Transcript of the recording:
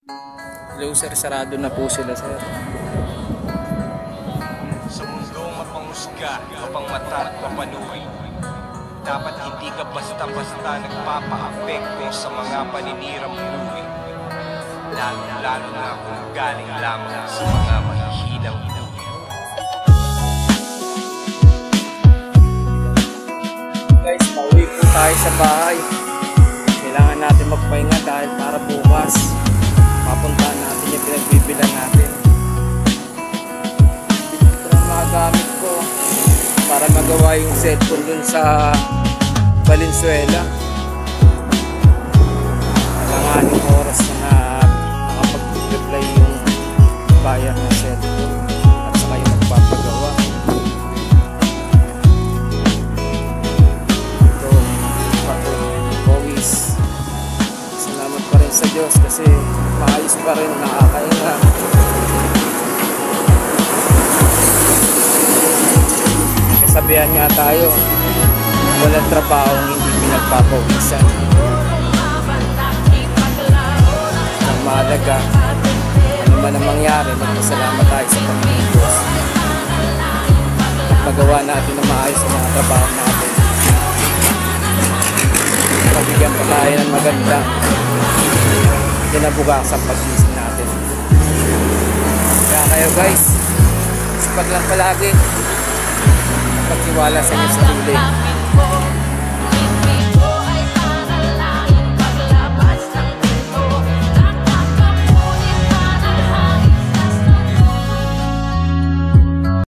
Hello sir, sarado na po sila sir. Sa mundong mapangusga, mapangmata at mapanuri, dapat hindi ka basta-basta nagpapa-apekto sa mga paninirang buhay, lalo na kung galing lamang sa mga mahihinang buhay. Guys, pauwi po tayo sa bahay. Kailangan natin magpahinga dahil para bukas mapuntahan natin yung pinagbibilan natin. Ito ang mga gamit ko para magawa yung cellphone dun sa Valenzuela. Alanganing oras na makapag-reply yung buyer ng cellphone at saka yung magpapagawa. Ito, always salamat pa rin sa Diyos kasi maayos pa rin, nakakahinga. Kasabihan nga tayo, walang trabaho hindi pinagpapawisan. Ang mahalaga, ano man ang mangyari, magpasalamat tayo sa Panginoon Diyos at magawa natin na maayos ang mga trabaho natin. Mabigyan pa tayo ng magandang kinabukasan pag-isip natin. Kaya kayo guys, sipag lang palagi, pagtiwala sa inyo sa sarili.